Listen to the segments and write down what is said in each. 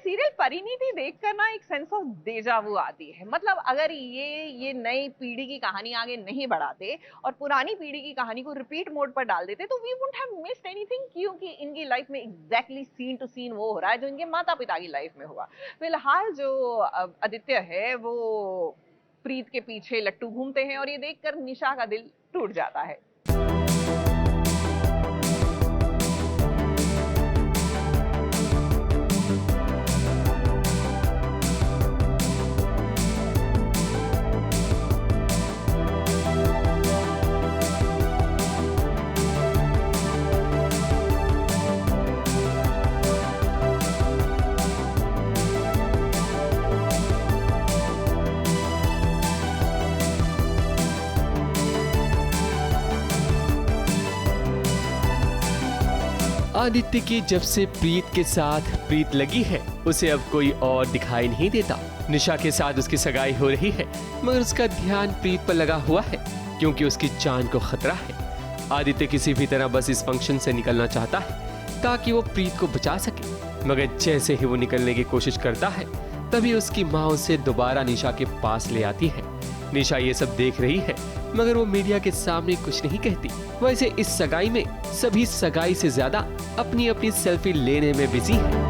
Serial Parineeti देखकर ना एक सेंस ऑफ डेजा वू आती है। मतलब अगर ये नई पीढ़ी की कहानी आगे नहीं बढ़ाते और पुरानी पीढ़ी की कहानी को रिपीट मोड पर डाल देते तो we wouldn't have missed anything, क्योंकि इनकी लाइफ में एग्जैक्टली सीन टू सीन वो हो रहा है जो इनके माता पिता की लाइफ में हुआ। फिलहाल जो आदित्य है वो प्रीत के पीछे लट्टू घूमते हैं और ये देखकर निशा का दिल टूट जाता है। आदित्य की जब से प्रीत के साथ प्रीत लगी है उसे अब कोई और दिखाई नहीं देता। निशा के साथ उसकी सगाई हो रही है मगर उसका ध्यान प्रीत पर लगा हुआ है क्योंकि उसकी जान को खतरा है। आदित्य किसी भी तरह बस इस फंक्शन से निकलना चाहता है ताकि वो प्रीत को बचा सके, मगर जैसे ही वो निकलने की कोशिश करता है तभी उसकी माँ उसे दोबारा निशा के पास ले आती है। निशा ये सब देख रही है मगर वो मीडिया के सामने कुछ नहीं कहती। वैसे इस सगाई में सभी सगाई से ज्यादा अपनी अपनी सेल्फी लेने में बिजी है।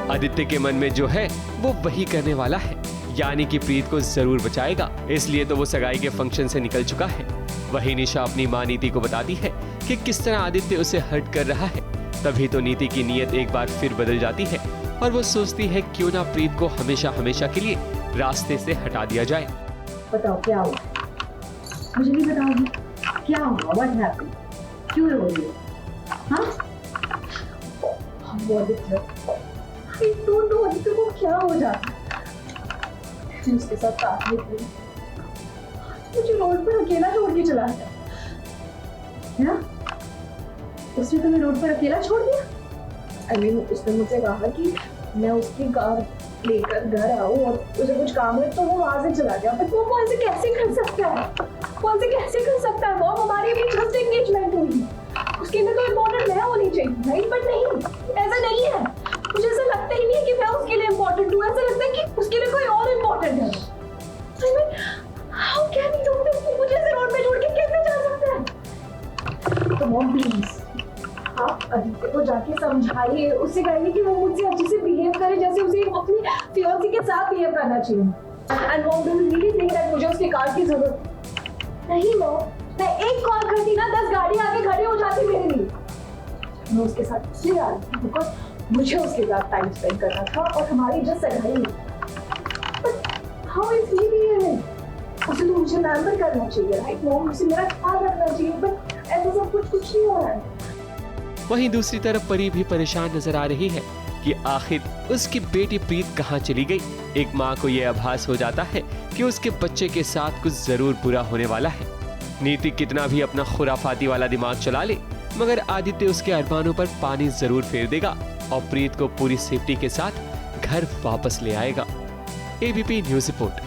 आदित्य के मन में जो है वो वही करने वाला है, यानी कि प्रीत को जरूर बचाएगा, इसलिए तो वो सगाई के फंक्शन से निकल चुका है। वही निशा अपनी माँ नीति को बताती है कि किस तरह आदित्य उसे हर्ट कर रहा है। तभी तो नीति की नीयत एक बार फिर बदल जाती है और वो सोचती है क्यों ना प्रीत को हमेशा हमेशा के लिए रास्ते से हटा दिया जाए। बताओ क्या हुआ? मुझे नहीं बताओगी क्या हुआ? What happened? क्यों रो रही हो? हाँ? आई डोंट नो आदित्य को क्या हो जाता है। उसके साथ साथ में मुझे रोड पर अकेला छोड़ के चला गया। उसने तुम्हें रोड पर अकेला छोड़ दिया? I mean, उसने मुझसे कहा कि मैं उसकी कार लेकर घर आऊँ और उसे कुछ काम है तो वो वहां से चला गया। बट वो ऐसे कैसे कर सकता है? वो ऐसे कैसे कर सकता है? वो हमारी भी जस्ट एंगेजमेंट हुई, उसके लिए तो इम्पोर्टेंट मैं होनी चाहिए, राइट? बट नहीं, ऐसा नहीं है। मुझे ऐसा लगता ही नहीं है कि मैं उसके लिए इम्पोर्टेंट हूँ। ऐसा लगता है कि उसके लिए कोई और इम्पोर्टेंट है। I mean, how can he do this? मुझे ऐसे रोड पे छोड़ के कैसे जा सकता है? तो मॉम प्लीज आप आदित्य को जाके समझाइए, उससे कहिए कि वो मुझसे अच्छे से बिहेव करे जैसे उसे अपनी फियांसी के साथ बिहेव करना चाहिए। And mom do you really think that मुझे उसकी कार की जरूरत नहीं? मॉम, मैं एक कॉल करती ना 10 गाड़ी आके खड़ी हो जाती मेरे लिए। मैं उसके साथ इसलिए आ रही थी बिकॉज मुझे उसके साथ टाइम स्पेंड करना था और हमारी जस्ट सगाई हुई। But how is he behaving? उसे तो मुझे पैम्पर करना चाहिए, राइट मॉम? उसे मेरा ख्याल रखना चाहिए, बट ऐसा सब कुछ नहीं हो रहा है। वहीं दूसरी तरफ परी भी परेशान नजर आ रही है कि आखिर उसकी बेटी प्रीत कहाँ चली गई। एक माँ को यह आभास हो जाता है कि उसके बच्चे के साथ कुछ जरूर बुरा होने वाला है। नीति कितना भी अपना खुराफाती वाला दिमाग चला ले मगर आदित्य उसके अरमानों पर पानी जरूर फेर देगा और प्रीत को पूरी सेफ्टी के साथ घर वापस ले आएगा। ABP News report.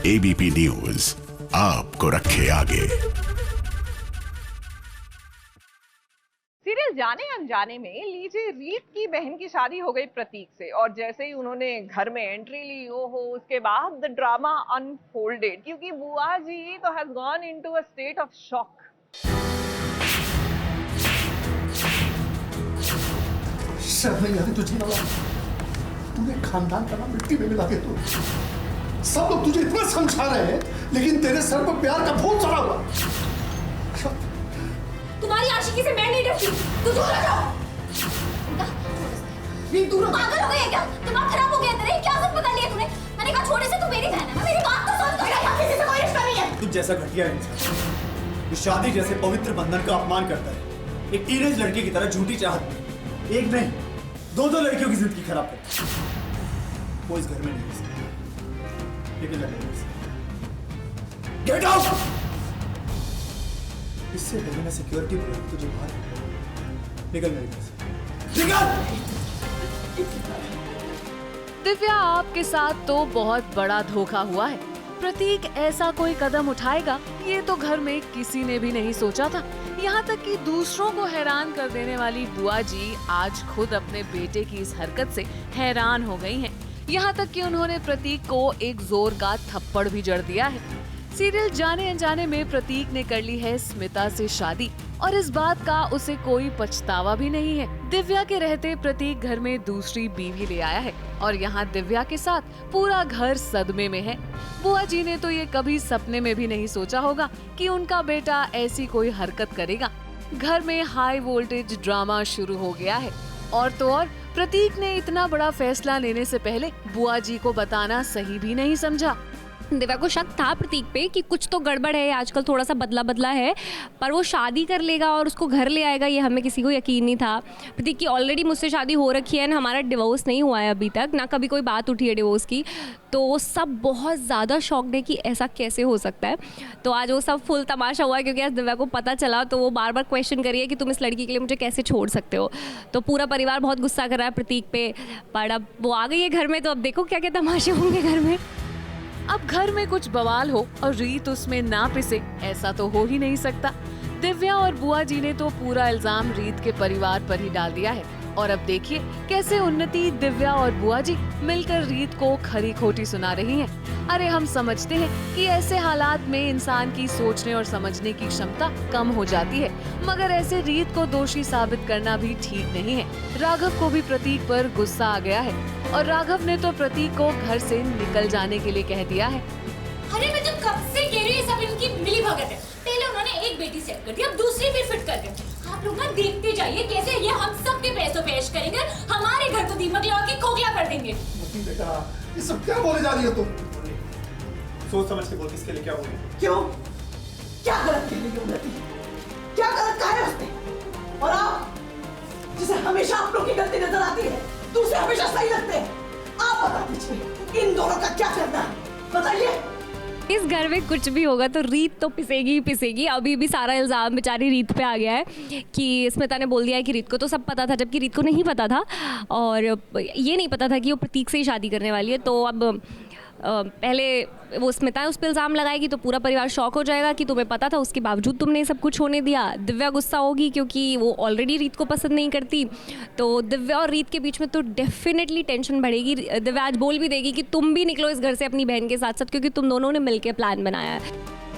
ABP News आपको रखे आगे। सीरियल जाने अनजाने में लीजिए रीत की बहन की शादी हो गई प्रतीक से और जैसे ही उन्होंने घर में एंट्री ली ओहो उसके बाद द ड्रामा अनफोल्डेड क्योंकि बुआ जी तो has gone into a state of shock. शर्म नहीं आती तुझे? तूने खानदान का नाम मिट्टी में मिला के तू सब लोग तुझे इतना समझा रहे हैं लेकिन तेरे सर पर प्यार का भूत चढ़ा हुआ। तुम्हारी आशिकी से मैं नहीं डरती, तू दूर हो जाओ। तू पागल हो गई है क्या? दिमाग खराब हो गया तेरे? क्या सब पता लिया तूने? मैंने कहा छोड़े से तू मेरी बहन है ना, मेरी बात तो सुन। मेरा किसी से कोई रिश्ता नहीं है। तू जैसा घटिया इंसान इस शादी जैसे पवित्र बंधन का अपमान करता है। एक टीनेज लड़की की तरह झूठी चाहत में एक नहीं 2-2 लड़कियों की जिंदगी खराब करता है। वो इस घर में नहीं रह सकती। लेकिन गेट आउट! इससे पहले मैं सिक्योरिटी बुला तुझे बाहर निकल मेरे घर से। निकल! दिव्या, आपके साथ तो बहुत बड़ा धोखा हुआ है। प्रतीक ऐसा कोई कदम उठाएगा ये तो घर में किसी ने भी नहीं सोचा था। यहाँ तक कि दूसरों को हैरान कर देने वाली बुआ जी आज खुद अपने बेटे की इस हरकत से हैरान हो गई हैं। यहाँ तक कि उन्होंने प्रतीक को एक जोर का थप्पड़ भी जड़ दिया है। सीरियल जाने अनजाने में प्रतीक ने कर ली है स्मिता से शादी और इस बात का उसे कोई पछतावा भी नहीं है। दिव्या के रहते प्रतीक घर में दूसरी बीवी ले आया है और यहाँ दिव्या के साथ पूरा घर सदमे में है। बुआ जी ने तो ये कभी सपने में भी नहीं सोचा होगा कि उनका बेटा ऐसी कोई हरकत करेगा। घर में हाई वोल्टेज ड्रामा शुरू हो गया है और तो और प्रतीक ने इतना बड़ा फैसला लेने से पहले बुआ जी को बताना सही भी नहीं समझा। दिव्या को शक था प्रतीक पे कि कुछ तो गड़बड़ है, आजकल थोड़ा सा बदला बदला है, पर वो शादी कर लेगा और उसको घर ले आएगा ये हमें किसी को यकीन नहीं था। प्रतीक की ऑलरेडी मुझसे शादी हो रखी है, हमारा डिवोर्स नहीं हुआ है अभी तक, ना कभी कोई बात उठी है डिवोर्स की। तो वो सब बहुत ज़्यादा शॉक्ड है कि ऐसा कैसे हो सकता है। तो आज वो सब फुल तमाशा हुआ है क्योंकि आज दिव्या को पता चला तो वो बार बार क्वेश्चन करिए कि तुम इस लड़की के लिए मुझे कैसे छोड़ सकते हो। तो पूरा परिवार बहुत गुस्सा कर रहा है प्रतीक पे, पर अब वो आ गई है घर में तो अब देखो क्या क्या तमाशे होंगे घर में। अब घर में कुछ बवाल हो और रीत उसमें ना पिसे ऐसा तो हो ही नहीं सकता। दिव्या और बुआ जी ने तो पूरा इल्जाम रीत के परिवार पर ही डाल दिया है और अब देखिए कैसे उन्नति, दिव्या और बुआ जी मिलकर रीत को खरी खोटी सुना रही हैं। अरे हम समझते हैं कि ऐसे हालात में इंसान की सोचने और समझने की क्षमता कम हो जाती है, मगर ऐसे रीत को दोषी साबित करना भी ठीक नहीं है। राघव को भी प्रतीक पर गुस्सा आ गया है और राघव ने तो प्रतीक को घर से निकल जाने के लिए कह दिया है। अरे मैं तो कब से कह रही हूँ, ये सब इनकी मिली भगत है। पहले उन्होंने एक बेटी सेट कर दी, अब दूसरी भी फिट कर दी। आप लोग ना देखते जाइए कैसे ये हम सब के पैसों पेश करेंगे, हमारे घर को दीमक लगा के खोखला कर देंगे। बेटा ये सब क्या बोले जा रही हो तुम? सोच समझ के बोल, किसके लिए क्या बोले? क्यों? क्या गलत कह रही हो उन्नति? क्या गलत कहा है उसने? और आप जिसे हमेशा आप लोग की गलती नजर आती है, दूसरे हमेशा सही लगते हैं। आप बता दीजिए इन दोनों का क्या करना है, बताइए। इस घर में कुछ भी होगा तो रीत तो पिसेगी ही पिसेगी। अभी भी सारा इल्जाम बेचारी रीत पे आ गया है कि स्मिता ने बोल दिया है कि रीत को तो सब पता था, जबकि रीत को नहीं पता था और ये नहीं पता था कि वो प्रतीक से ही शादी करने वाली है। तो अब पहले वो स्मिता उस पर इल्ज़ाम लगाएगी तो पूरा परिवार शॉक हो जाएगा कि तुम्हें पता था, उसके बावजूद तुमने सब कुछ होने दिया। दिव्या गुस्सा होगी क्योंकि वो ऑलरेडी रीत को पसंद नहीं करती, तो दिव्या और रीत के बीच में तो डेफिनेटली टेंशन बढ़ेगी। दिव्या आज बोल भी देगी कि तुम भी निकलो इस घर से अपनी बहन के साथ साथ, क्योंकि तुम दोनों ने मिलकर प्लान बनाया है।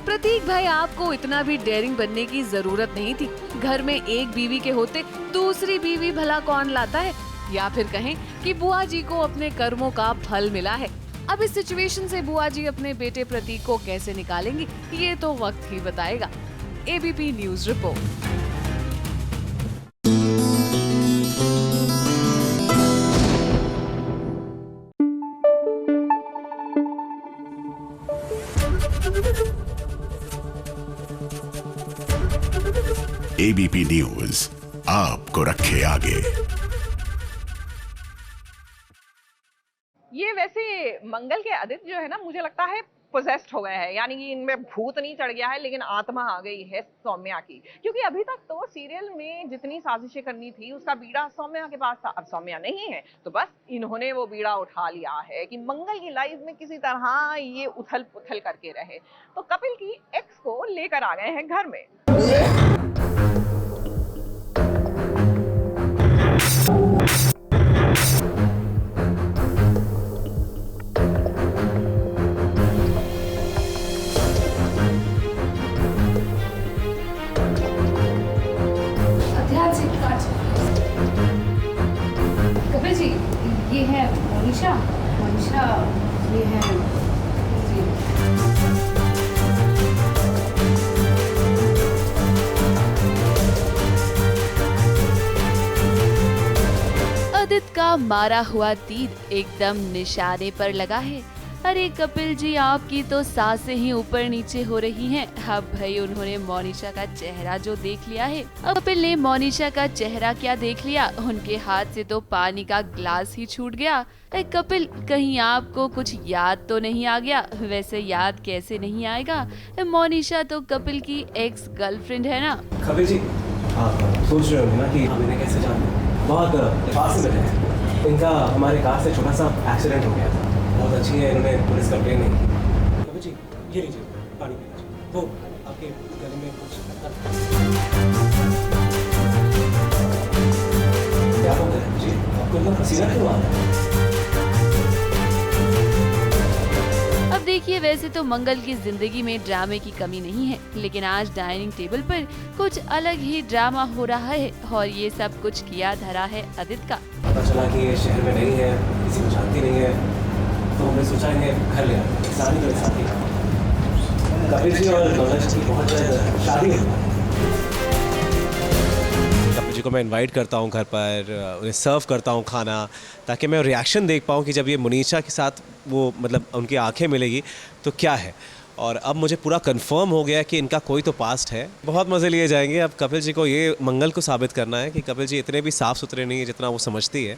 प्रतीक भाई, आपको इतना भी डेयरिंग बनने की जरूरत नहीं थी। घर में एक बीवी के होते दूसरी बीवी भला कौन लाता है, या फिर कहें कि बुआ जी को अपने कर्मों का फल मिला है। अब इस सिचुएशन से बुआ जी अपने बेटे प्रतीक को कैसे निकालेंगी ये तो वक्त ही बताएगा। ABP News report. ABP News आपको रखे आगे। ये वैसे मंगल के आदित्य जो है ना, मुझे लगता है पोजेस्ड हो गए हैं, यानी कि इनमें भूत नहीं चढ़ गया है लेकिन आत्मा आ गई है सौम्या की। क्योंकि अभी तक तो सीरियल में जितनी साजिशें करनी थी उसका बीड़ा सौम्या के पास था, अब सौम्या नहीं है तो बस इन्होंने वो बीड़ा उठा लिया है कि मंगल की लाइफ में किसी तरह ये उथल पुथल करके रहे। तो कपिल की एक्स को लेकर आ गए हैं घर में। कपिल जी, ये है मनीषा, ये है जी। आदित्य का मारा हुआ तीर एकदम निशाने पर लगा है। अरे कपिल जी, आपकी तो सांसें ही ऊपर नीचे हो रही हैं। अब भाई उन्होंने मोनिशा का चेहरा जो देख लिया है। अब कपिल ने मोनिशा का चेहरा क्या देख लिया, उनके हाथ से तो पानी का ग्लास ही छूट गया। अरे कपिल, कहीं आपको कुछ याद तो नहीं आ गया? वैसे याद कैसे नहीं आएगा, मोनिशा तो कपिल की एक्स गर्लफ्रेंड है ना। कपिल जी, आप सोच रहे होंगे ना कि हम इन्हें कैसे जानते हैं। बहुत पास में रहे। इनका हमारे कार से छोटा सा एक्सीडेंट हो गया था। बहुत अच्छी है, इन्होंने पुलिस कंप्लेन नहीं की। कपिल जी, ये लीजिए पानी पी लीजिए। वो आपके गले में कुछ क्या हो गया जी? आपको इतना पसीना क्यों आ रहा है? अब देखिए, वैसे तो मंगल की जिंदगी में ड्रामे की कमी नहीं है, लेकिन आज डाइनिंग टेबल पर कुछ अलग ही ड्रामा हो रहा है और ये सब कुछ किया धरा है आदित्य का। पता चला कि ये शहर में नहीं है, किसी को जानती नहीं है, तो हमने सोचा इन्हें घर ले आते। शादी तो साथ ही कपिल जी और मंगल जी की बहुत जल्द शादी है। कपिल जी को मैं इनवाइट करता हूँ घर पर, उन्हें सर्व करता हूँ खाना, ताकि मैं रिएक्शन देख पाऊँ कि जब ये मोनिशा के साथ वो मतलब उनकी आंखें मिलेगी तो क्या है। और अब मुझे पूरा कंफर्म हो गया कि इनका कोई तो पास्ट है। बहुत मज़े लिए जाएंगे। अब कपिल जी को ये मंगल को साबित करना है कि कपिल जी इतने भी साफ़ सुथरे नहीं है जितना वो समझती है,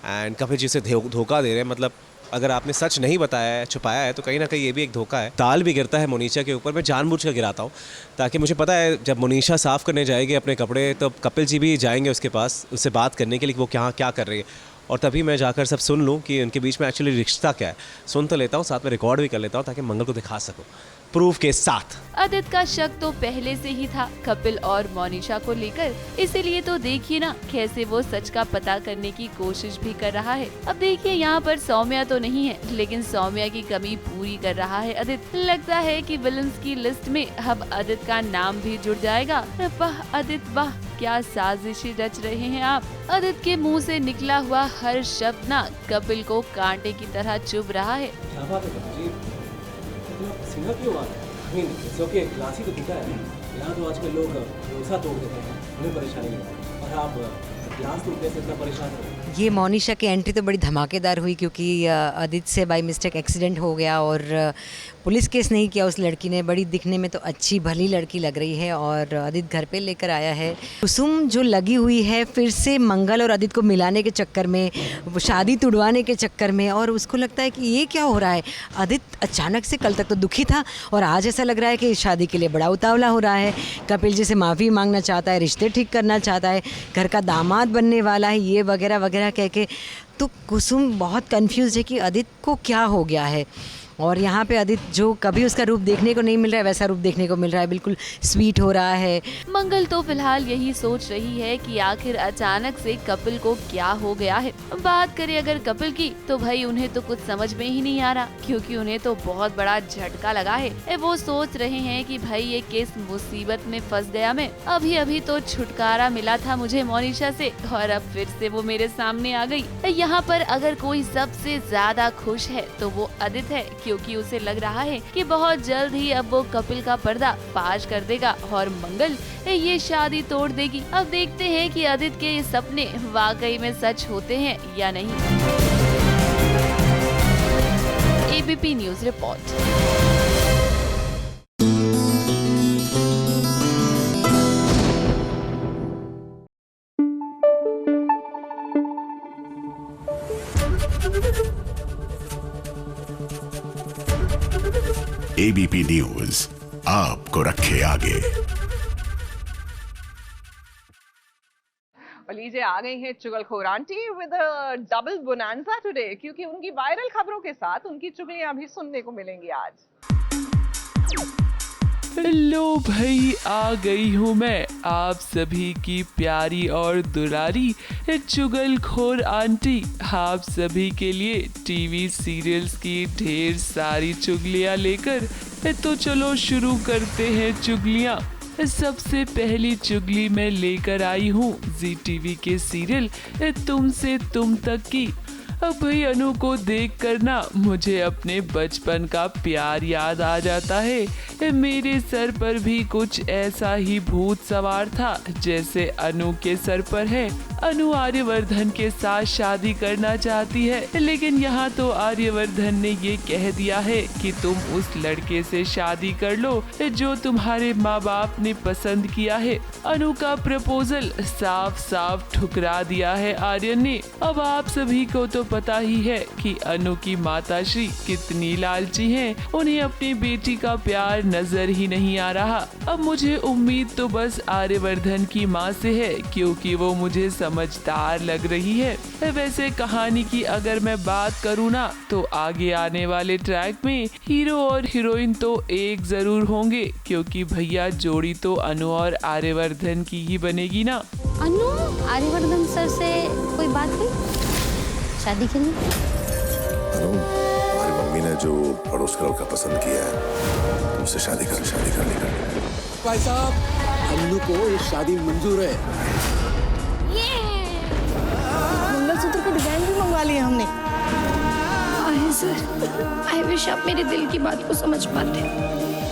एंड कपिल जी उसे धोखा दे रहे हैं। मतलब अगर आपने सच नहीं बताया है, छुपाया है, तो कहीं ना कहीं ये भी एक धोखा है। दाल भी गिरता है मोनिशा के ऊपर, मैं जानबूझ कर गिराता हूँ ताकि मुझे पता है जब मोनिशा साफ़ करने जाएगी अपने कपड़े, तो कपिल जी भी जाएंगे उसके पास, उससे बात करने के लिए वो क्या कर रही है, और तभी मैं जाकर सब सुन लूँ कि उनके बीच में एक्चुअली रिश्ता क्या है। सुन तो लेता हूँ, साथ में रिकॉर्ड भी कर लेता हूँ ताकि मंगल को दिखा सकूँ प्रूफ के साथ। आदित्य का शक तो पहले से ही था कपिल और मोनिशा को लेकर, इसीलिए तो देखिए ना कैसे वो सच का पता करने की कोशिश भी कर रहा है। अब देखिए, यहाँ पर सौम्या तो नहीं है, लेकिन सौम्या की कमी पूरी कर रहा है आदित्य। लगता है कि विलन्स की लिस्ट में अब आदित्य का नाम भी जुड़ जाएगा। वाह आदित्य वाह, क्या साजिशी रच रहे हैं आप। आदित्य के मुंह से निकला हुआ हर शब्द ना कपिल को कांटे की तरह चुभ रहा है। क्या बात है कपिल जी, इतना पसीना क्यों आ रहा है? क्योंकि ग्लास ही तो पीता है। यहाँ तो आजकल लोग डोसा तोड़ देते हैं, उन्हें परेशानी नहीं है, और आप ग्लास तोड़ने से इतना परेशान हो रहे हैं। ये मोनिशा की एंट्री तो बड़ी धमाकेदार हुई, क्योंकि आदित्य से बाय मिस्टेक एक्सीडेंट हो गया और पुलिस केस नहीं किया उस लड़की ने। बड़ी दिखने में तो अच्छी भली लड़की लग रही है और आदित्य घर पे लेकर आया है। कुसुम जो लगी हुई है फिर से मंगल और आदित्य को मिलाने के चक्कर में, वो शादी तुड़वाने के चक्कर में, और उसको लगता है कि ये क्या हो रहा है। आदित्य अचानक से कल तक तो दुखी था और आज ऐसा लग रहा है कि शादी के लिए बड़ा उतावला हो रहा है। कपिल जी से माफ़ी मांगना चाहता है, रिश्ते ठीक करना चाहता है, घर का दामाद बनने वाला है, ये वगैरह वगैरह कह के। तो कुसुम बहुत कंफ्यूज है कि आदित्य को क्या हो गया है। और यहाँ पे आदित्य जो कभी उसका रूप देखने को नहीं मिल रहा है वैसा रूप देखने को मिल रहा है, बिल्कुल स्वीट हो रहा है। मंगल तो फिलहाल यही सोच रही है कि आखिर अचानक से कपिल को क्या हो गया है। बात करें अगर कपिल की, तो भाई उन्हें तो कुछ समझ में ही नहीं आ रहा, क्योंकि उन्हें तो बहुत बड़ा झटका लगा है। वो सोच रहे हैं कि भाई ये किस मुसीबत में फंस गया मैं। अभी तो छुटकारा मिला था मुझे मोनिशा से और अब फिर से वो मेरे सामने आ गई। यहाँ पर अगर कोई सबसे ज्यादा खुश है तो वो आदित्य है, क्योंकि उसे लग रहा है कि बहुत जल्द ही अब वो कपिल का पर्दा फाश कर देगा और मंगल ये शादी तोड़ देगी। अब देखते हैं कि आदित्य के ये सपने वाकई में सच होते हैं या नहीं। ABP News report. ABP News आपको रखे आगे। और लीजिए, आ गई हैं चुगलखोर aunty with a double bonanza today, क्योंकि उनकी वायरल खबरों के साथ उनकी चुगलियां भी सुनने को मिलेंगी आज। हेलो भाई, आ गई हूँ मैं आप सभी की प्यारी और दुलारी चुगलखोर आंटी। आप सभी के लिए टीवी सीरियल्स की ढेर सारी चुगलियाँ लेकर। तो चलो शुरू करते हैं चुगलियाँ। सबसे पहली चुगली मैं लेकर आई हूँ जी टीवी के सीरियल तुमसे तुम तक की। अब भाई अनु को देख कर ना मुझे अपने बचपन का प्यार याद आ जाता है। मेरे सर पर भी कुछ ऐसा ही भूत सवार था जैसे अनु के सर पर है। अनु आर्यवर्धन के साथ शादी करना चाहती है, लेकिन यहाँ तो आर्यवर्धन ने ये कह दिया है कि तुम उस लड़के से शादी कर लो जो तुम्हारे माँ बाप ने पसंद किया है। अनु का प्रपोजल साफ साफ ठुकरा दिया है आर्यन ने। अब आप सभी को तो पता ही है कि अनु की माताश्री कितनी लालची हैं। उन्हें अपनी बेटी का प्यार नजर ही नहीं आ रहा। अब मुझे उम्मीद तो बस आर्यवर्धन की माँ से है, क्योंकि वो मुझे समझदार लग रही है। वैसे कहानी की अगर मैं बात करूँ ना, तो आगे आने वाले ट्रैक में हीरो और हीरोइन तो एक जरूर होंगे, क्योंकि भैया जोड़ी तो अनु और आर्यवर्धन की ही बनेगी ना। अनु आर्यवर्धन सर से कोई बात हुई शादी के लिए? हमारी मम्मी ने जो पड़ोस का लड़का पसंद किया है उससे शादी कर लेगा। भाई साहब, अनु को ये शादी मंजूर है। मंगलसूत्र का डिजाइन भी मंगवा लिया हमने। आर्य सर, आई विश आप मेरे दिल की बात को समझ पाते।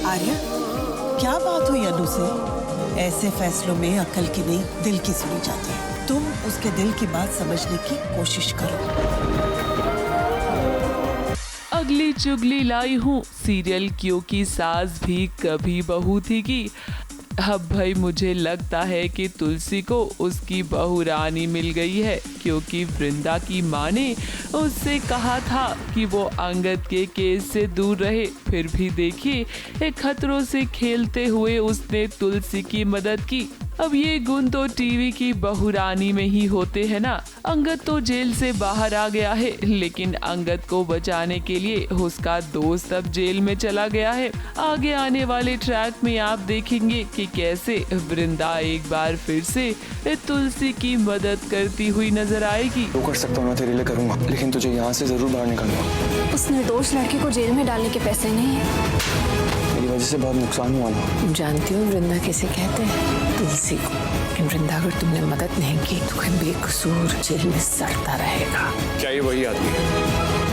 आर्या, क्या बात हुई अनु से? ऐसे फैसलों में अकल की नहीं दिल की सुनी जाती है। तुम उसके दिल की बात समझने की कोशिश करो। अगली चुगली लाई हूँ सीरियल क्योंकि सास भी कभी बहू थी की। अब भाई मुझे लगता है कि तुलसी को उसकी बहू रानी मिल गई है, क्योंकि वृंदा की माँ ने उससे कहा था कि वो अंगद के केस से दूर रहे। फिर भी देखिए खतरों से खेलते हुए उसने तुलसी की मदद की। अब ये गुण तो टीवी की बहू रानी में ही होते हैं ना। अंगद तो जेल से बाहर आ गया है, लेकिन अंगद को बचाने के लिए उसका दोस्त अब जेल में चला गया है। आगे आने वाले ट्रैक में आप देखेंगे कि कैसे वृंदा एक बार फिर से तुलसी की मदद करती हुई नजर आएगी। वो कर सकता हूँ, मैं तेरे लिए करूँगा, लेकिन तुझे यहाँ से जरूर बाहर निकालूंगा। उस निर्दोष लड़के को जेल में डालने के पैसे नहीं है। मेरी वजह से बहुत नुकसान हुआ ना। जानती हूँ वृंदा कैसे कहते हैं तुलसी को, लेकिन वृंदा अगर तुमने मदद नहीं की तो कोई बेकसूर जेल में सड़ता रहेगा। क्या ये वही आदमी है?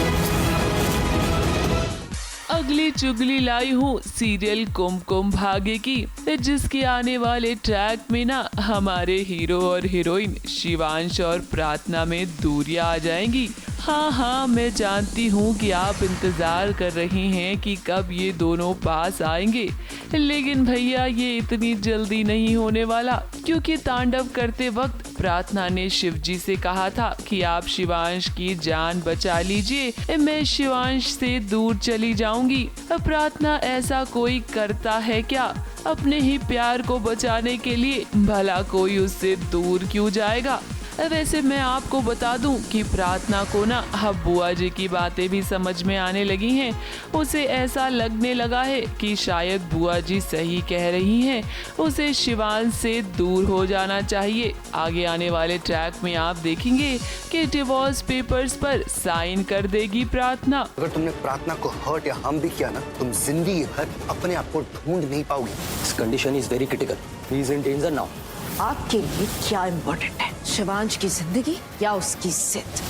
अगली चुगली लाई हूँ सीरियल कुमकुम भाग्य की, जिसके आने वाले ट्रैक में ना हमारे हीरो और हीरोइन शिवांश और प्रार्थना में दूरियां आ जाएंगी। हाँ, मैं जानती हूँ कि आप इंतज़ार कर रहे हैं कि कब ये दोनों पास आएंगे, लेकिन भैया ये इतनी जल्दी नहीं होने वाला, क्योंकि तांडव करते वक्त प्रार्थना ने शिवजी से कहा था कि आप शिवांश की जान बचा लीजिए, मैं शिवांश से दूर चली जाऊंगी। प्रार्थना ऐसा कोई करता है क्या? अपने ही प्यार को बचाने के लिए भला कोई उससे दूर क्यों जाएगा? वैसे मैं आपको बता दूं कि प्रार्थना को ना अब बुआ जी की बातें भी समझ में आने लगी हैं। उसे ऐसा लगने लगा है कि शायद बुआ जी सही कह रही हैं, उसे शिवांश से दूर हो जाना चाहिए। आगे आने वाले ट्रैक में आप देखेंगे कि डिवोर्स पेपर्स पर साइन कर देगी प्रार्थना। अगर तुमने प्रार्थना को हर्ट या हार्म भी किया ना, तुम जिंदगी भर अपने आप को ढूंढ नहीं पाओगे। This condition is very critical. He is in danger now. आपके लिए क्या इम्पोर्टेंट है, शिवांश की जिंदगी या उसकी इज्जत?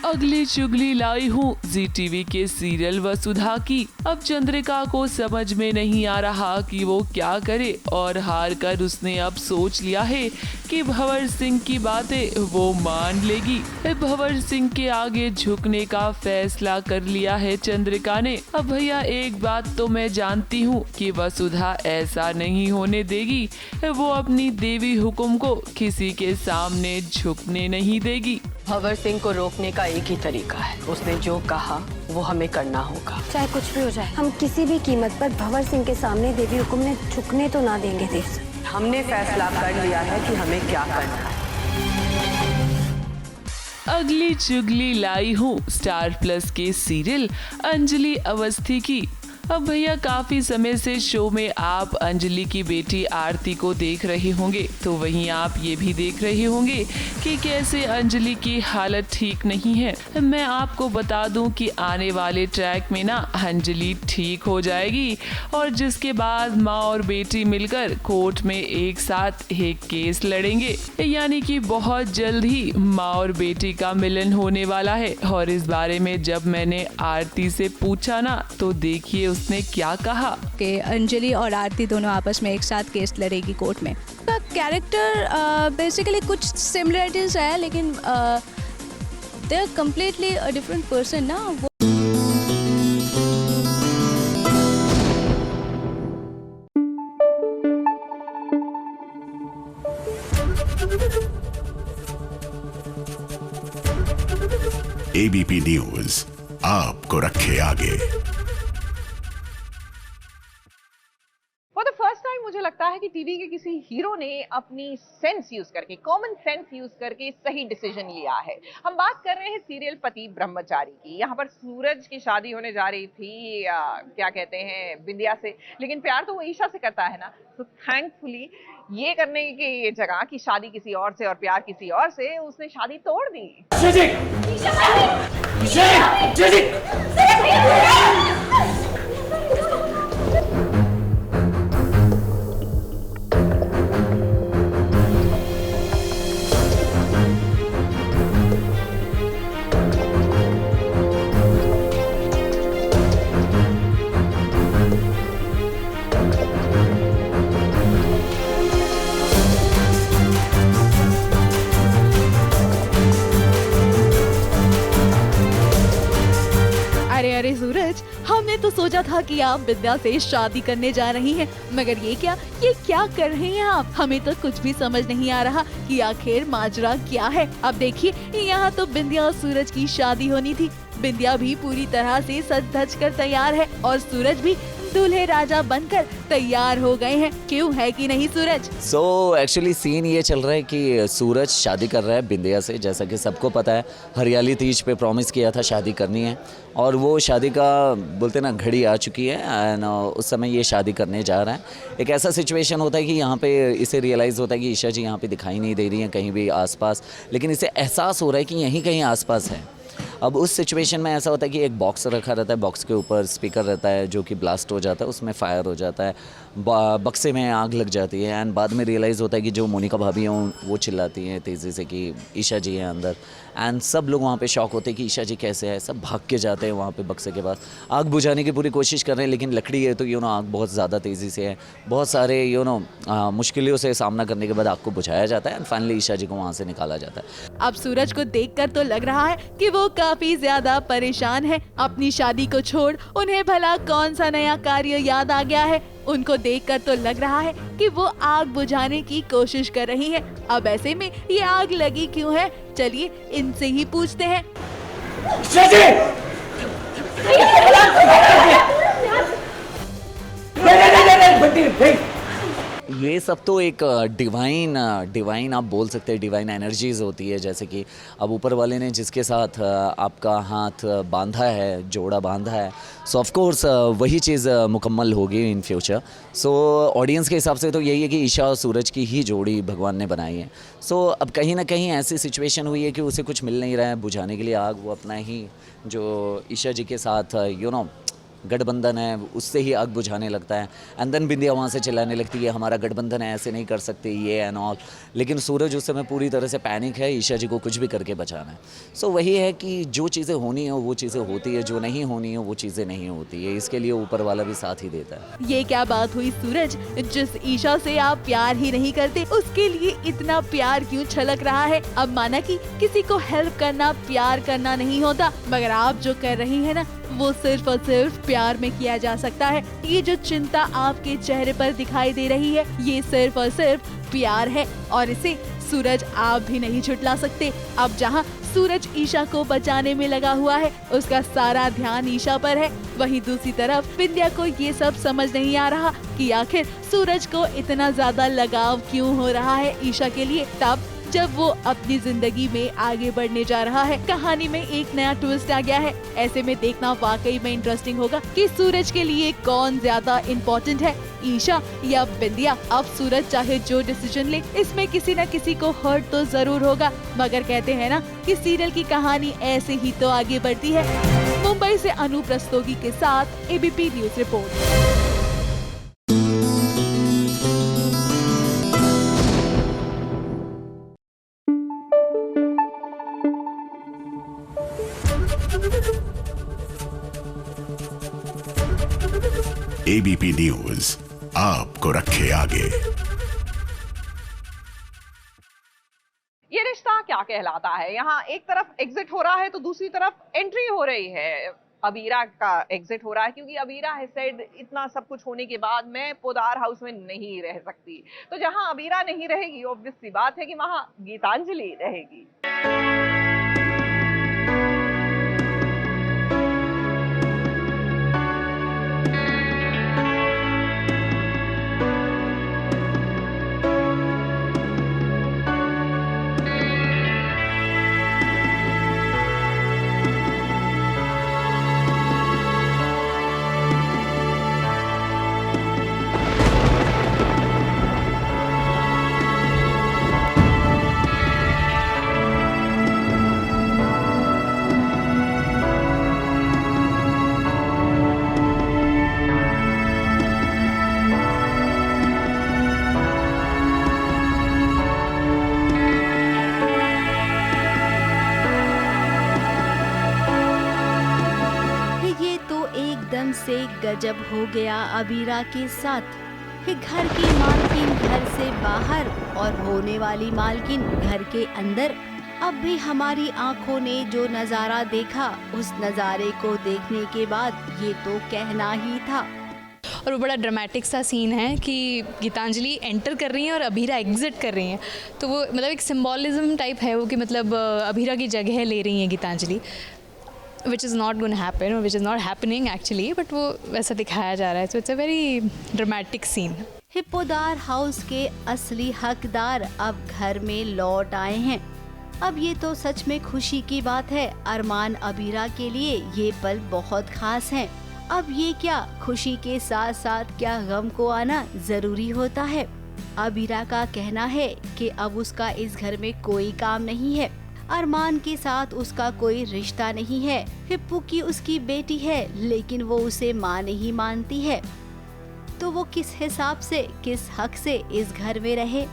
अगली चुगली लाई हूँ जी टीवी के सीरियल वसुधा की। अब चंद्रिका को समझ में नहीं आ रहा कि वो क्या करे, और हार कर उसने अब सोच लिया है कि भंवर सिंह की बातें वो मान लेगी। भंवर सिंह के आगे झुकने का फैसला कर लिया है चंद्रिका ने। अब भैया एक बात तो मैं जानती हूँ कि वसुधा ऐसा नहीं होने देगी, वो अपनी देवी हुक्म को किसी के सामने झुकने नहीं देगी। भंवर सिंह को रोकने का एक ही तरीका है, उसने जो कहा वो हमें करना होगा। चाहे कुछ भी हो जाए, हम किसी भी कीमत पर भंवर सिंह के सामने देवी हुकुम ने झुकने तो ना देंगे देव से। हमने फैसला कर लिया है कि हमें क्या करना है। अगली चुगली लाई हूँ स्टार प्लस के सीरियल अंजलि अवस्थी की। अब भैया काफी समय से शो में आप अंजलि की बेटी आरती को देख रहे होंगे, तो वहीं आप ये भी देख रहे होंगे कि कैसे अंजलि की हालत ठीक नहीं है। मैं आपको बता दूं कि आने वाले ट्रैक में ना अंजलि ठीक हो जाएगी और जिसके बाद माँ और बेटी मिलकर कोर्ट में एक साथ एक केस लड़ेंगे, यानी कि बहुत जल्द ही माँ और बेटी का मिलन होने वाला है। और इस बारे में जब मैंने आरती से पूछा ना, तो देखिए उसने क्या कहा कि अंजलि और आरती दोनों आपस में एक साथ केस लड़ेगी कोर्ट में। उसका कैरेक्टर बेसिकली कुछ सिमिलरिटीज है, लेकिन they are completely a different person ना। एबीपी न्यूज आपको रखे आगे। फॉर द फर्स्ट टाइम मुझे लगता है कि टीवी के किसी हीरो ने अपनी सेंस यूज करके, कॉमन सेंस यूज करके सही डिसीजन लिया है। हम बात कर रहे हैं सीरियल पति ब्रह्मचारी की। यहाँ पर सूरज की शादी होने जा रही थी क्या कहते हैं बिंदिया से, लेकिन प्यार तो वो ईशा से करता है ना। तो थैंकफुली ये करने की जगह कि शादी किसी और से और प्यार किसी और से, उसने शादी तोड़ दी। अरे सूरज, हमने तो सोचा था कि आप विद्या से शादी करने जा रही हैं, मगर ये क्या कर रही हैं आप? हमें तो कुछ भी समझ नहीं आ रहा कि आखिर माजरा क्या है। अब देखिए, यहाँ तो बिंदिया और सूरज की शादी होनी थी। बिंदिया भी पूरी तरह से सज धज कर तैयार है और सूरज भी दूल्हे राजा बनकर तैयार हो गए हैं। क्यों है कि नहीं सूरज? एक्चुअली सीन ये चल रहा है कि सूरज शादी कर रहा है बिंदिया से। जैसा कि सबको पता है, हरियाली तीज पे प्रॉमिस किया था शादी करनी है, और वो शादी का बोलते ना घड़ी आ चुकी है एंड उस समय ये शादी करने जा रहा है। एक ऐसा सिचुएशन होता है कि यहाँ पे इसे रियलाइज़ होता है कि ईशा जी यहाँ पे दिखाई नहीं दे रही हैं कहीं भी आसपास, लेकिन इसे एहसास हो रहा है कि यहीं कहीं आसपास है। अब उस सिचुएशन में ऐसा होता है कि एक बॉक्स रखा रहता है, बॉक्स के ऊपर स्पीकर रहता है जो कि ब्लास्ट हो जाता है, उसमें फायर हो जाता है, बक्से में आग लग जाती है एंड बाद में रियलाइज़ होता है कि जो मोनिका भाभी हैं वो चिल्लाती हैं तेज़ी से कि ईशा जी हैं अंदर, एंड सब लोग वहाँ पे शॉक होते हैं कि ईशा जी कैसे है। सब भाग के जाते हैं वहाँ पे बक्से के पास, आग बुझाने की पूरी कोशिश कर रहे हैं, लेकिन लकड़ी है तो आग बहुत ज़्यादा तेज़ी से है। बहुत सारे मुश्किलों से सामना करने के बाद आग को बुझाया जाता है एंड फाइनली ईशा जी को वहाँ से निकाला जाता है। अब सूरज को देखकर तो लग रहा है कि वो काफी ज्यादा परेशान है। अपनी शादी को छोड़ उन्हें भला कौन सा नया कार्य याद आ गया है? उनको देखकर तो लग रहा है कि वो आग बुझाने की कोशिश कर रही है। अब ऐसे में ये आग लगी क्यों है? चलिए इनसे ही पूछते हैं। ये सब तो एक डिवाइन आप बोल सकते हैं, डिवाइन एनर्जीज होती है। जैसे कि अब ऊपर वाले ने जिसके साथ आपका हाथ बांधा है, जोड़ा बांधा है, सो ऑफ कोर्स वही चीज़ मुकम्मल होगी इन फ्यूचर। सो ऑडियंस के हिसाब से तो यही है कि ईशा और सूरज की ही जोड़ी भगवान ने बनाई है। सो अब कहीं ना कहीं ऐसी सिचुएशन हुई है कि उसे कुछ मिल नहीं रहा है बुझाने के लिए आग। वो अपना ही जो ईशा जी के साथ गठबंधन है उससे ही आग बुझाने लगता है एंड देन बिंदिया वहाँ से चिल्लाने लगती है हमारा गठबंधन है, ऐसे नहीं कर सकते ये एंड ऑल। लेकिन सूरज उस समय पूरी तरह से पैनिक है, ईशा जी को कुछ भी करके बचाना है। सो वही है कि जो चीज़ें होनी है वो चीज़ें होती है, जो नहीं होनी है वो चीज़ें नहीं होती है। इसके लिए ऊपर वाला भी साथ ही देता है। ये क्या बात हुई सूरज? जिस ईशा से आप प्यार ही नहीं करते उसके लिए इतना प्यार क्यों छलक रहा है? अब माना कि किसी को हेल्प करना प्यार करना नहीं होता, मगर आप जो कर रही है ना वो सिर्फ और सिर्फ प्यार में किया जा सकता है। ये जो चिंता आपके चेहरे पर दिखाई दे रही है ये सिर्फ और सिर्फ प्यार है और इसे सूरज आप भी नहीं झुठला सकते। अब जहाँ सूरज ईशा को बचाने में लगा हुआ है उसका सारा ध्यान ईशा पर है, वहीं दूसरी तरफ बिंदिया को ये सब समझ नहीं आ रहा कि आखिर सूरज को इतना ज्यादा लगाव क्यों हो रहा है ईशा के लिए। तब जब वो अपनी जिंदगी में आगे बढ़ने जा रहा है। कहानी में एक नया ट्विस्ट आ गया है। ऐसे में देखना वाकई में इंटरेस्टिंग होगा कि सूरज के लिए कौन ज्यादा इम्पोर्टेंट है, ईशा या बिंदिया। अब सूरज चाहे जो डिसीजन ले, इसमें किसी न किसी को हर्ट तो जरूर होगा, मगर कहते हैं ना कि सीरियल की कहानी ऐसे ही तो आगे बढ़ती है। मुंबई से अनु प्रस्तोगी के साथ ABP News report. ABP News आपको रखे आगे। ये रिश्ता क्या कहलाता है? यहाँ एक तरफ एग्जिट हो रहा है तो दूसरी तरफ एंट्री हो रही है। अबीरा का एग्जिट हो रहा है क्योंकि अबीरा है सेड इतना सब कुछ होने के बाद मैं पोदार हाउस में नहीं रह सकती। तो जहाँ अबीरा नहीं रहेगी, ऑब्वियस सी बात है कि वहाँ गीतांजलि रहेगी। से गजब हो गया अबीरा के साथ। घर की मालकिन घर से बाहर और होने वाली मालकिन घर के अंदर। अब भी हमारी आंखों ने जो नजारा देखा, उस नजारे को देखने के बाद ये तो कहना ही था। और वो बड़ा ड्रामेटिक सा सीन है कि गीतांजलि एंटर कर रही हैं और अबीरा एग्जिट कर रही हैं। तो वो मतलब एक सिंबॉलिज्म टाइप है वो कि मतलब अबीरा की जगह ले रही हैं Geetanjali, which is not going to happen or which is not happening actually, but वो वैसा दिखाया जा रहा है। So it's a very dramatic scene. हिप्पोदार हाउस के असली हकदार अब घर में लौट आए हैं। अब ये तो सच में खुशी की बात है। अरमान अबीरा के लिए ये पल बहुत खास हैं। अब ये क्या, खुशी के साथ साथ क्या गम को आना जरूरी होता है। अबीरा का कहना है कि अब उसका इस घर में कोई काम नहीं है। अरमान के साथ उसका कोई रिश्ता नहीं है। हिप्पू की उसकी बेटी है, लेकिन वो उसे माँ नहीं मानती है। तो वो किस हिसाब से, किस हक से इस घर में रहे।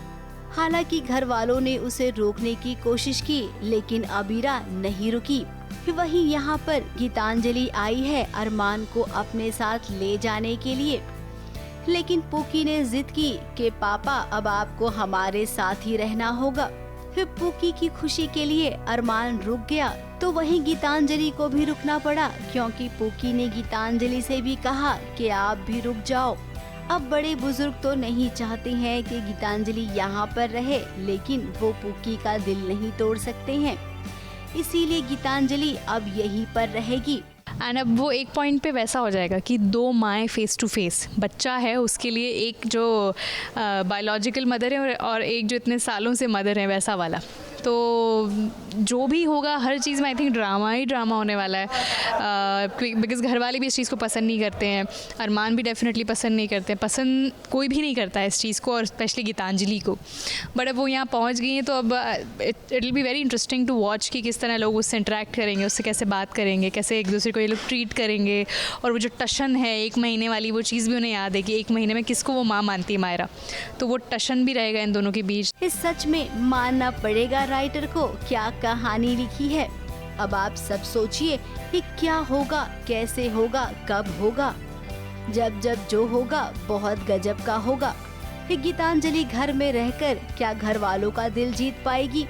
हालांकि घर वालों ने उसे रोकने की कोशिश की, लेकिन अबीरा नहीं रुकी। वहीं यहाँ पर गीतांजलि आई है अरमान को अपने साथ ले जाने के लिए, लेकिन पुकी ने जिद की कि पापा अब आपको हमारे साथ ही रहना होगा। फिर पुकी की खुशी के लिए अरमान रुक गया, तो वहीं गीतांजलि को भी रुकना पड़ा, क्योंकि पुकी ने गीतांजलि से भी कहा कि आप भी रुक जाओ। अब बड़े बुजुर्ग तो नहीं चाहते हैं कि गीतांजलि यहाँ पर रहे, लेकिन वो पुकी का दिल नहीं तोड़ सकते हैं, इसीलिए गीतांजलि अब यहीं पर रहेगी। एंड अब वो एक पॉइंट पे वैसा हो जाएगा कि दो माएँ फेस टू फेस। बच्चा है, उसके लिए एक जो बायोलॉजिकल मदर है और एक जो इतने सालों से मदर है, वैसा वाला। तो जो भी होगा हर चीज़ में I think drama he drama होने वाला है, बिकॉज घर वाले भी इस चीज़ को पसंद नहीं करते हैं, अरमान भी डेफिनेटली पसंद नहीं करते हैं, पसंद कोई भी नहीं करता है इस चीज़ को, और स्पेशली गीतांजलि को। बट अब वो यहाँ पहुँच गई हैं, तो अब it will be very interesting to watch कि किस तरह लोग उससे इंटरेक्ट करेंगे, उससे कैसे बात करेंगे, कैसे एक दूसरे को ये लोग ट्रीट करेंगे। और वो जो टशन है 1 महीने वाली, वो चीज़ भी उन्हें याद है कि 1 महीने में किसको वो माँ मानती है मायरा, तो वो टशन भी रहेगा इन दोनों के बीच। इस सच में मानना पड़ेगा राइटर को, क्या कहानी लिखी है। अब आप सब सोचिए कि क्या होगा, कैसे होगा, कब होगा। जब जब जो होगा बहुत गजब का होगा। गीतांजलि घर में रहकर क्या घर वालों का दिल जीत पाएगी,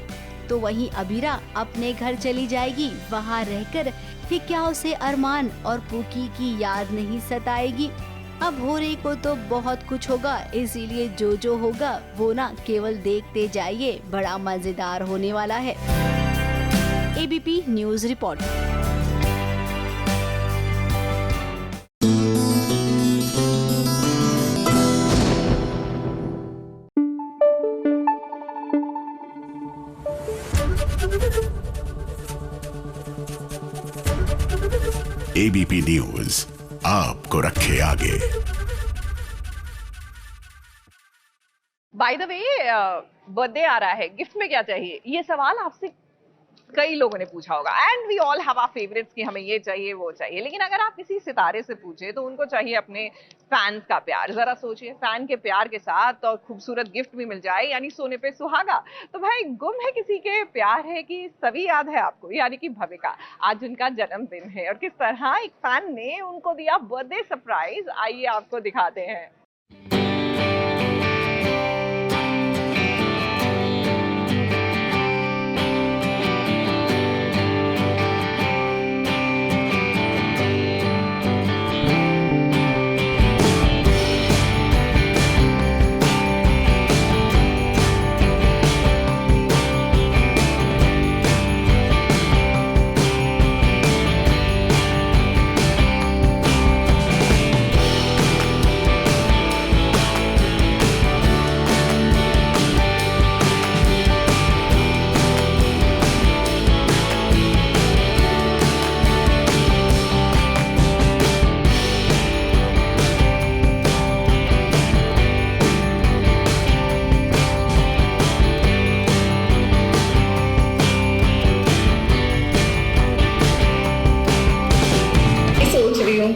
तो वहीं अबीरा अपने घर चली जाएगी। वहाँ रहकर क्या उसे अरमान और पुकी की याद नहीं सताएगी। अब होने को तो बहुत कुछ होगा, इसीलिए जो होगा वो ना केवल देखते जाइए, बड़ा मजेदार होने वाला है। ABP News report. ABP News आपको रखे आगे। बाय द वे, बर्थडे आ रहा है, गिफ्ट में क्या चाहिए, ये सवाल आपसे कई लोगों ने पूछा होगा। And we all have our favourites कि हमें ये चाहिए वो चाहिए, लेकिन अगर आप किसी सितारे से पूछे तो उनको चाहिए अपने फैंस का प्यार। जरा सोचिए, फैन के प्यार के साथ और खूबसूरत गिफ्ट भी मिल जाए, यानी सोने पे सुहागा। तो भाई गुम है किसी के प्यार है कि सभी याद है आपको, यानी कि भविका। आज उनका जन्मदिन है और किस तरह एक फैन ने उनको दिया बर्थडे सरप्राइज, आइए आपको दिखाते हैं।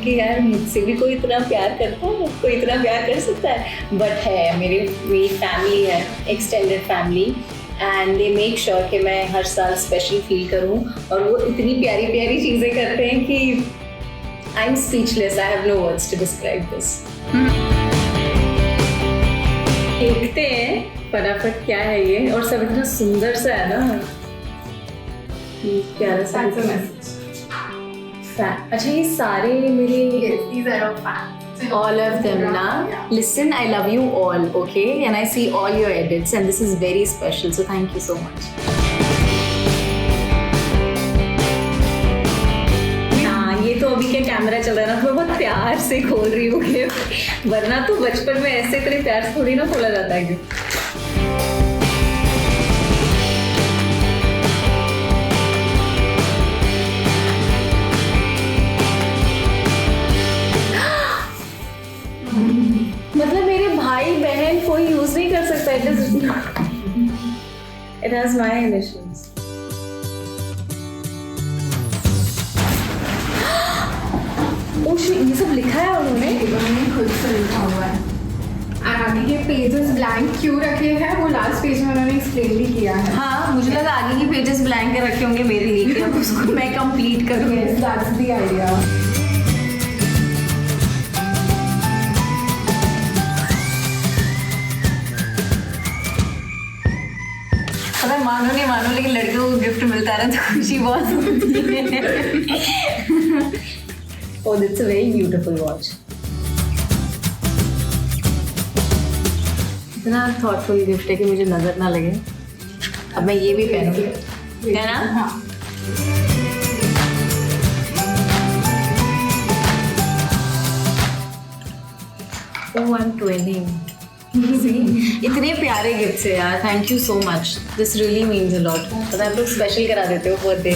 कि यार मुझसे भी कोई इतना प्यार करता है, कोई इतना प्यार कर सकता है। बट है, मेरी फैमिली है, extended family, and they make sure कि मैं हर साल स्पेशल फील करूं। और वो इतनी प्यारी प्यारी चीज़ें करते हैं कि I am speechless, I have no words to describe this. देखते हैं फटाफट क्या है ये, और सब इतना सुंदर सा है ना, प्यारा सा मैसेज। अच्छा, ये सारे मेरे all of them ना, listen, I love you all, okay, and I see all your edits and this is very special, so thank you so much. हाँ, ये तो अभी क्या कैमरा चल रहा है ना, मैं बहुत प्यार से खोल रही हूँ गिफ्ट, वरना तो बचपन में ऐसे इतने प्यार से थोड़ी ना खोला जाता है गिफ्ट। मतलब मेरे भाई बहन कोई यूज नहीं कर सकता, इट हैज माय इनिशियल्स। ये सब लिखा है उन्होंने खुद से लिखा हुआ है, और आगे के पेजेस ब्लैंक क्यों रखे हैं वो लास्ट पेज में उन्होंने एक्सप्लेन भी किया है। हाँ, मुझे लगा आगे के पेजेस ब्लैंक रखे होंगे मेरे लिए कि अब उसको मैं कंप्लीट करूँ। Yes, that's the idea. अगर मानो नहीं मानो, लेकिन लड़कियों को गिफ्ट मिलता है तो खुशी बहुत होती है। Oh, that's a very beautiful watch. इतना thoughtful गिफ्ट है कि मुझे नजर ना लगे। अब मैं ये भी पहनूंगी, है ना? हाँ। Oh, I'm twirling. इतने प्यारे गिफ्ट्स है यार, thank you so much, this really means a lot. पता है आप लोग स्पेशल करा देते हो बर्थडे।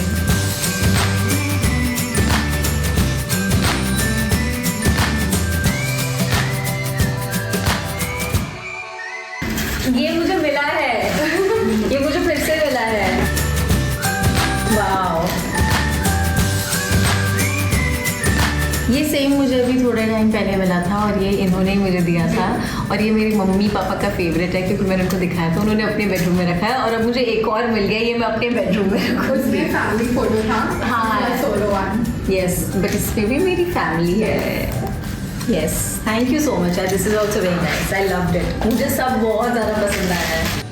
ये मुझे मिला है, ये मुझे फिर से मिला है। वाओ, ये सेम मुझे अभी थोड़े टाइम पहले मिला था और ये इन्होंने ही मुझे दिया था। और ये मेरी मम्मी पापा का फेवरेट है क्योंकि मैंने उनको दिखाया था, उन्होंने अपने बेडरूम में रखा है। और अब मुझे एक और मिल गया, ये मैं अपने बेडरूम में रखूँ। उसमें फैमिली फोटो था। हाँ, सोलो वन। यस, बट इसमें भी मेरी फैमिली है। Yes, thank you so much, this is also very nice, I loved it. मुझे सब बहुत ज़्यादा पसंद आया है।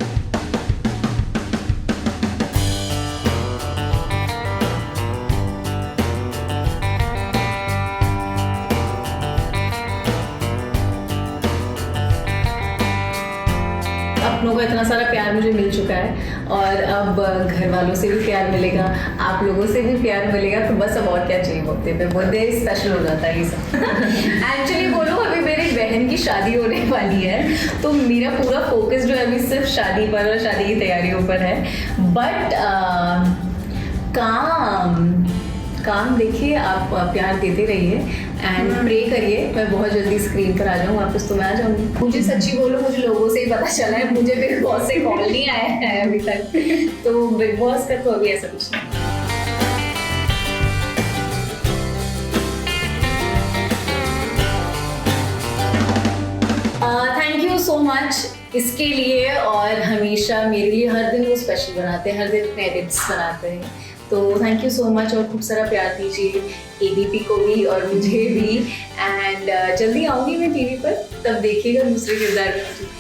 अपनों का इतना सारा प्यार मुझे मिल चुका है और अब घर वालों से भी प्यार मिलेगा, आप लोगों से भी प्यार मिलेगा, तो बस अब और क्या चाहिए वक्त पे। बर्थडे स्पेशल हो जाता है ये सब। एक्चुअली बोलो, अभी मेरी बहन की शादी होने वाली है तो मेरा पूरा फोकस जो है अभी सिर्फ शादी पर और शादी की तैयारियों पर है। बट काम काम देखिए, आप प्यार देते रहिए एंड प्रे करिए मैं बहुत जल्दी स्क्रीन पर आ जाऊँ वापस, तो मैं आ जाऊँगी। मुझे सच्ची बोलूँ, मुझे लोगों से ही पता चला है, मुझे बिग बॉस से कॉल नहीं आया है अभी तक, तो बिग बॉस का तो अभी ऐसा कुछ नहीं। थैंक यू सो मच इसके लिए, और हमेशा मेरे लिए हर दिन वो स्पेशल बनाते हैं, हर दिन अपने एडिट्स बनाते हैं, तो थैंक यू सो मच और खूब सारा प्यार दीजिए एबीपी को भी और मुझे भी। एंड जल्दी आऊँगी मैं टीवी पर, तब देखिएगा दूसरे किरदार में मुझे।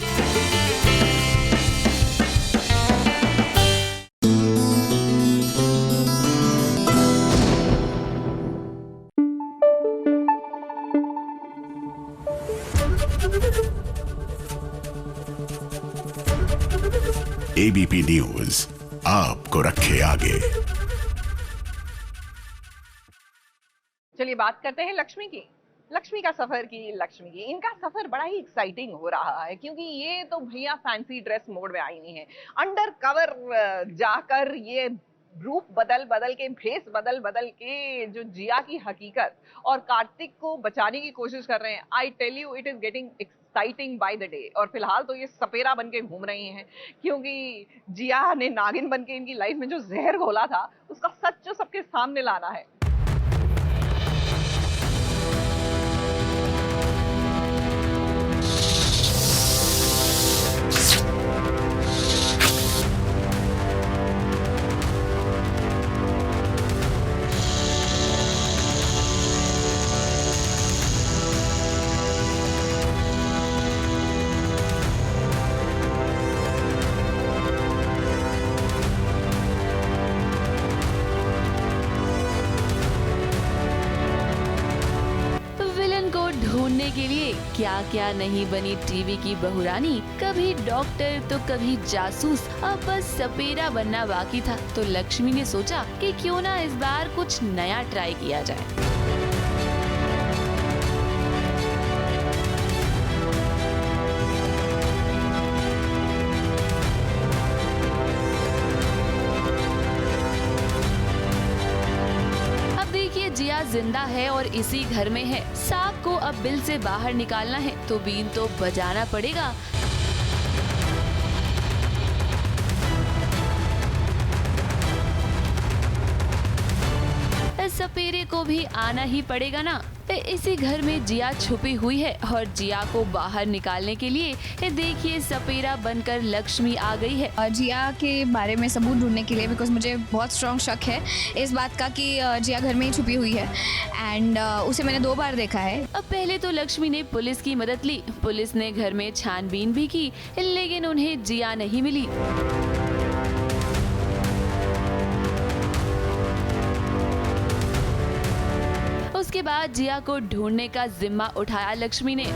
एबीपी न्यूज आपको रखे आगे। चलिए बात करते हैं लक्ष्मी की, लक्ष्मी का सफर की, लक्ष्मी की। इनका सफर बड़ा ही एक्साइटिंग हो रहा है क्योंकि ये तो भैया फैंसी ड्रेस मोड में आई नहीं है, अंडर कवर जाकर ये रूप बदल बदल के, भेस बदल बदल के जो जिया की हकीकत और कार्तिक को बचाने की कोशिश कर रहे हैं। I tell you it is getting exciting by the day. और फिलहाल तो ये सपेरा बन के घूम रही हैं क्योंकि जिया ने नागिन बन के इनकी लाइफ में जो जहर घोला था उसका सच जो सबके सामने लाना है। ढूंढने के लिए क्या क्या नहीं बनी टीवी की बहुरानी, कभी डॉक्टर तो कभी जासूस, अब बस सपेरा बनना बाकी था। तो लक्ष्मी ने सोचा कि क्यों ना इस बार कुछ नया ट्राई किया जाए। जिया जिंदा है और इसी घर में है। सांप को अब बिल से बाहर निकालना है तो बीन तो बजाना पड़ेगा। सपेरे को भी आना ही पड़ेगा ना। इसी घर में जिया छुपी हुई है और जिया को बाहर निकालने के लिए देखिए सपेरा बनकर लक्ष्मी आ गई है। और जिया के बारे में सबूत ढूंढने के लिए, बिकॉज मुझे बहुत स्ट्रॉन्ग शक है इस बात का कि जिया घर में ही छुपी हुई है एंड उसे मैंने 2 बार देखा है। अब पहले तो लक्ष्मी ने पुलिस की मदद ली, पुलिस ने घर में छानबीन भी की लेकिन उन्हें जिया नहीं मिली। उसके बाद जिया को ढूंढने का जिम्मा उठाया लक्ष्मी ने।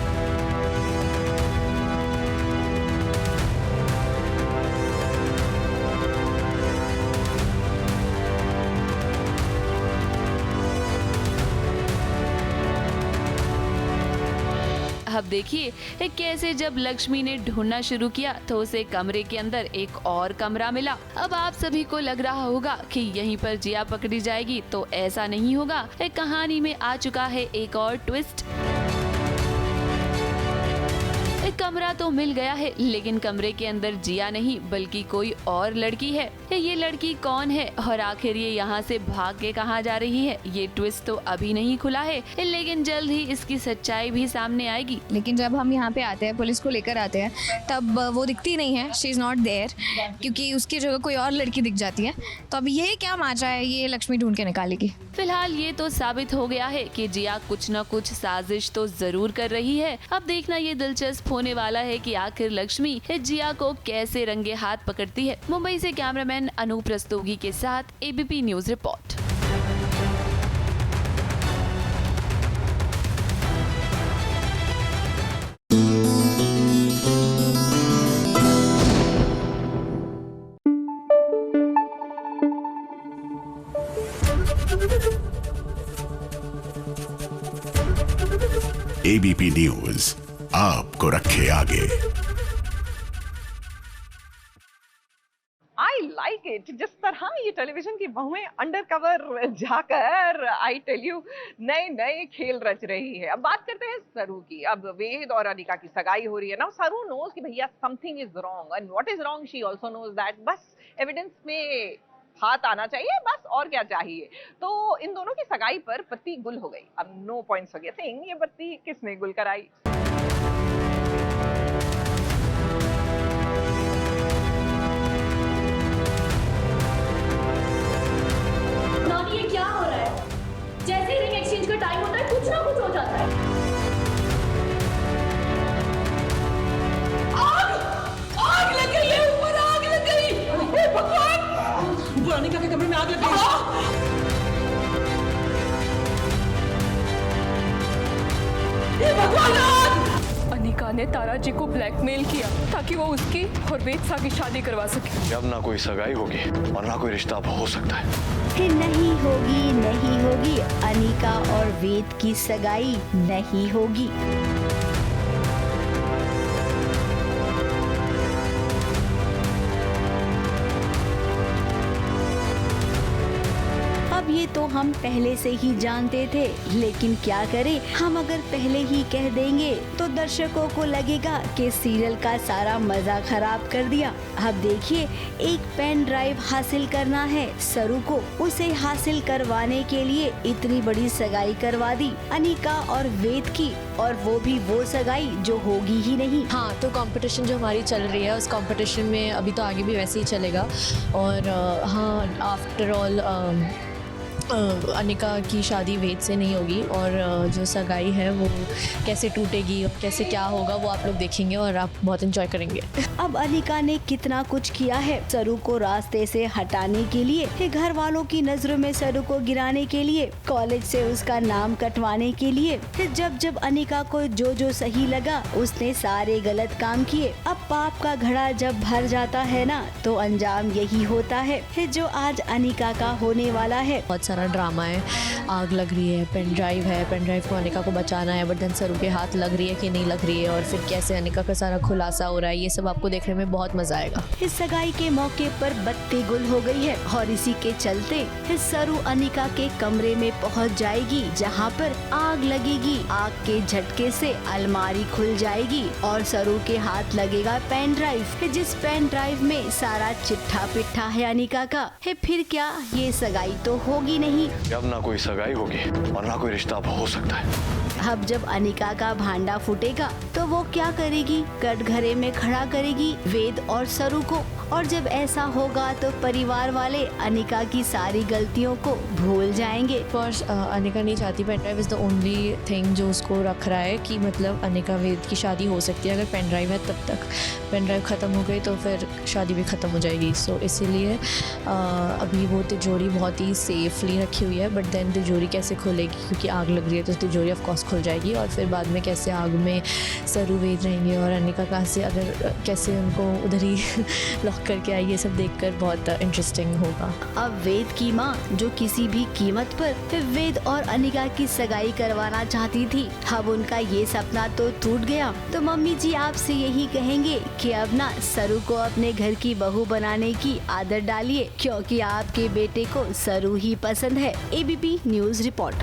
अब देखिए कैसे जब लक्ष्मी ने ढूंढना शुरू किया तो उसे कमरे के अंदर एक और कमरा मिला। अब आप सभी को लग रहा होगा कि यहीं पर जिया पकड़ी जाएगी, तो ऐसा नहीं होगा। कहानी में आ चुका है एक और ट्विस्ट। कमरा तो मिल गया है लेकिन कमरे के अंदर जिया नहीं बल्कि कोई और लड़की है। ये लड़की कौन है और आखिर ये यहाँ से भाग के कहाँ जा रही है, ये ट्विस्ट तो अभी नहीं खुला है लेकिन जल्द ही इसकी सच्चाई भी सामने आएगी। लेकिन जब हम यहाँ पे आते हैं, पुलिस को लेकर आते हैं, तब वो दिखती नहीं है, शी इज नॉट देयर, क्योंकि उसकी जगह कोई और लड़की दिख जाती है। तो अब ये क्या माजा है, ये लक्ष्मी ढूंढ के निकालेगी। फिलहाल ये तो साबित हो गया है कि जिया कुछ न कुछ साजिश तो जरूर कर रही है। अब देखना ये दिलचस्प होने वाला है कि आखिर लक्ष्मी जिया को कैसे रंगे हाथ पकड़ती है। मुंबई से कैमरामैन अनूप रस्तोगी के साथ ABP News report. ABP News आपको रखे आगे। I like it. जिस तरह ये टेलीविजन टेलीविजन की बहुएं अंडरकवर जाकर आई टेल यू नए नए खेल रच रही है। अब बात करते हैं सरू की। अब वेद और अनिका की सगाई हो रही है ना। सरू नोज कि भैया something is wrong and what is wrong she also knows that. बस एविडेंस में हाथ आना चाहिए, बस और क्या चाहिए। तो इन दोनों की सगाई पर पत्ती गुल हो गई। अब नो पॉइंट्स फॉर गेसिंग ये पत्ती किसने गुल कराई। नानी ये क्या हो रहा है? जैसे ही रिंग एक्सचेंज का टाइम होता है कुछ ना कुछ हो जाता है। आग लग गई है, ऊपर आग लग गई। हे भगवान, ऊपर अनिका के कमरे में आग लग गई। हे भगवान, आग! अनिका ने तारा जी को ब्लैकमेल किया ताकि वो उसकी और वेद सा की शादी करवा सके। अब ना कोई सगाई होगी और ना कोई रिश्ता अब हो सकता है। फिर नहीं होगी अनिका और वेद की सगाई नहीं होगी। अब ये तो हम पहले से ही जानते थे, लेकिन क्या करें, हम अगर पहले ही कह देंगे तो दर्शकों को लगेगा कि सीरियल का सारा मजा खराब कर दिया। अब देखिए, एक पेन ड्राइव हासिल करना है सरू को, उसे हासिल करवाने के लिए इतनी बड़ी सगाई करवा दी अनिका और वेद की, और वो भी वो सगाई जो होगी ही नहीं। हाँ, तो कंपटीशन जो हमारी चल रही है उस कंपटीशन में अभी तो आगे भी वैसे ही चलेगा। और हाँ, आफ्टर ऑल अनिका की शादी वेद से नहीं होगी, और जो सगाई है वो कैसे टूटेगी और कैसे क्या होगा वो आप लोग देखेंगे और आप बहुत एंजॉय करेंगे। अब अनिका ने कितना कुछ किया है सरू को रास्ते से हटाने के लिए, घर वालों की नजरों में सरू को गिराने के लिए, कॉलेज से उसका नाम कटवाने के लिए। जब जब अनिका को जो जो सही लगा उसने सारे गलत काम किए। अब पाप का घड़ा जब भर जाता है ना तो अंजाम यही होता है जो आज अनिका का होने वाला है। बहुत सारा ड्रामा है, आग लग रही है, पेन ड्राइव को अनिका को बचाना है, बट देन सरू के हाथ लग रही है कि नहीं लग रही है, और फिर कैसे अनिका का सारा खुलासा हो रहा है, ये सब आपको देखने में बहुत मजा आएगा। इस सगाई के मौके पर बत्ती गुल हो गई है और इसी के चलते सरू अनिका के कमरे में पहुंच जाएगी, जहां पर आग लगेगी। आग के झटके से अलमारी खुल जाएगी और सरू के हाथ लगेगा पेन ड्राइव, जिस पेन ड्राइव में सारा चिट्ठा पिट्ठा है अनिका का। फिर क्या, ये सगाई तो होगी नहीं। अब ना कोई सगाई होगी और ना कोई रिश्ता अब हो सकता है। अब जब अनिका का भांडा फूटेगा तो वो क्या करेगी, कटघरे में खड़ा करेगी वेद और सरू को, और जब ऐसा होगा तो परिवार वाले अनिका की सारी गलतियों को भूल जाएंगे। फॉर्स अनिका नहीं चाहती, pen drive is the only thing जो उसको रख रहा है कि मतलब अनिका वेद की शादी हो सकती है अगर पेन ड्राइव है तब तक। पेन ड्राइव ख़त्म हो गई तो फिर शादी भी ख़त्म हो जाएगी। सो इसीलिए अभी वो तिजोरी बहुत ही सेफली रखी हुई है, बट देन तिजोरी कैसे खोलेगी क्योंकि आग लग रही है, तो तिजोरी ऑफ कोर्स खुल जाएगी, और फिर बाद में कैसे आग में सरू वेद रहेंगे और अनिका कहाँ से, अगर कैसे उनको उधर ही लॉक करके आई, ये सब देखकर बहुत इंटरेस्टिंग होगा। अब वेद की माँ जो किसी भी कीमत पर वेद और अनिका की सगाई करवाना चाहती थी, अब उनका ये सपना तो टूट गया। तो मम्मी जी आपसे यही कहेंगे कि अब ना सरू को अपने घर की बहू बनाने की आदत डालिए, क्योंकि आपके बेटे को सरू ही पसंद है। ABP News report.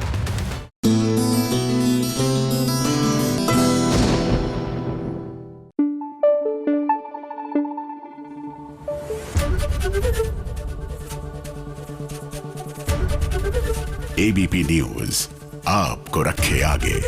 ABP News आपको रखे आगे।